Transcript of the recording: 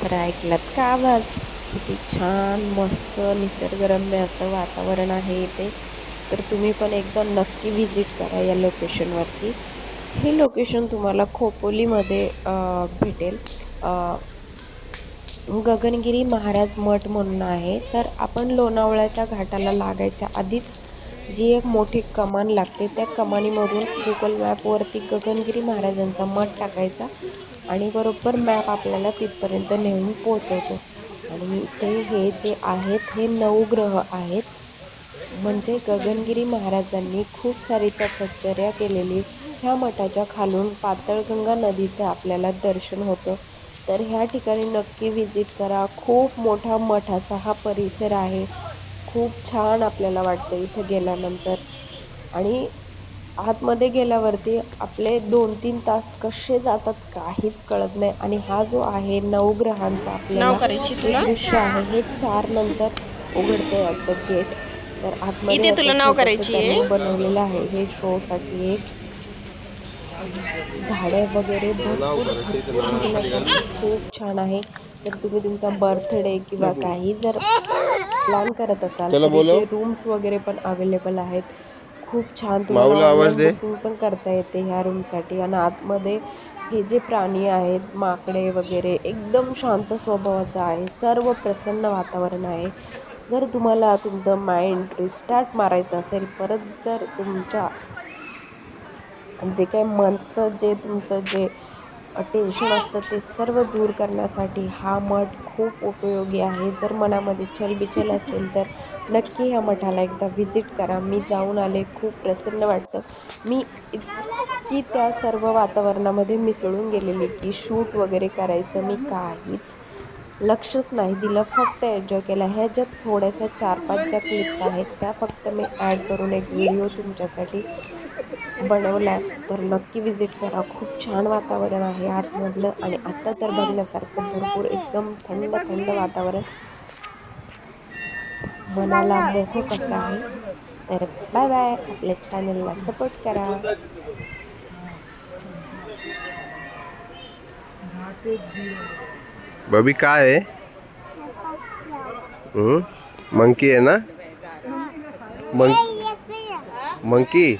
तर ऐकलात का आवाज? किती छान मस्त निसर्गरम्य असं वातावरण आहे इथे. तर तुम्ही पण एकदा नक्की व्हिजिट करा या लोकेशनवरती. हे लोकेशन तुम्हाला खोपोलीमध्ये भेटेल. गगनगिरी महाराज मठ म्हणून आहे. तर आपण लोणावळ्याच्या घाटाला लागायच्या आधीच जी एक मोठी कमान लागते, त्या कमानीमधून गुगल मॅपवरती गगनगिरी महाराजांचा मठ टाकायचा आणि बरोबर मॅप आपल्याला तिथपर्यंत नेऊन पोहोचवतो. आणि इथे हे जे आहेत हे नवग्रह आहेत. म्हणजे गगनगिरी महाराजांनी खूप सारी तपश्चर्या केलेली ह्या मठाच्या खालून पाताळगंगा नदीचं आपल्याला दर्शन होतं. तर ह्या ठिकाणी नक्की व्हिजिट करा. खूप मोठा मठाचा हा परिसर आहे. खूप छान आपल्याला वाटतं इथं गेल्यानंतर. आणि आतमध्ये गेल्यावरती आपले 2-3 तास कसे जातात काहीच कळत नाही. आणि हा जो आहे नवग्रहांचा नाव आपल्याला करायची जे तुला? दृश्य आहे हे 4 नंतर उघडतं याचं गेट. तर आतमध्ये इथे असं तुला नाव छोटंसं करायची त्यांनी आहे. बनवलेलं आहे हे शोसाठी एक. झाडं वगैरे भरपूर भरपूर फिरण्यासाठी खूप छान आहे. तर तुम्ही तुमचा बर्थडे किंवा काही जर प्लॅन करत असाल चलो तर बोलो. इथे रूम्स वगैरे पण अवेलेबल आहेत. खूप छान तुम्हाला माऊला आवाज ऑनलाईन दे. बुकिंग पण करता येते ह्या रूमसाठी. आणि आतमध्ये हे जे प्राणी आहेत माकडे वगैरे एकदम शांत स्वभावाचं आहे. सर्व प्रसन्न वातावरण आहे. जर तुम्हाला तुमचं माइंड रिस्टार्ट मारायचं असेल, परत जर तुमच्या जे काही मनचं जे तुमचं जे टेन्शन असतं ते सर्व दूर करण्यासाठी हा मठ खूप उपयोगी आहे. जर मनामध्ये छलबिछल असेल तर नक्की ह्या मठाला एकदा व्हिजिट करा. मी जाऊन आले, खूप प्रसन्न वाटतं. मी इतकी त्या सर्व वातावरणामध्ये मिसळून गेलेली की शूट वगैरे करायचं मी काहीच लक्षच नाही दिलं. फक्त एन्जॉय केला. ह्याच्यात थोड्याशा 4-5 ज्या क्लिप्स आहेत त्या फक्त मी ॲड करून एक व्हिडिओ तुमच्यासाठी बनवला आहे. तर नक्की व्हिजिट करा. खूप छान वातावरण आहे आतमधलं. आणि आत्ता तर बघण्यासारखं भरपूर एकदम थंड थंड वातावरण मनाला मोहक असं आहे. तर बाय बाय. आपल्या चॅनलला सपोर्ट करा. बबी काय आहे? मंकी आहे ना? मंकी.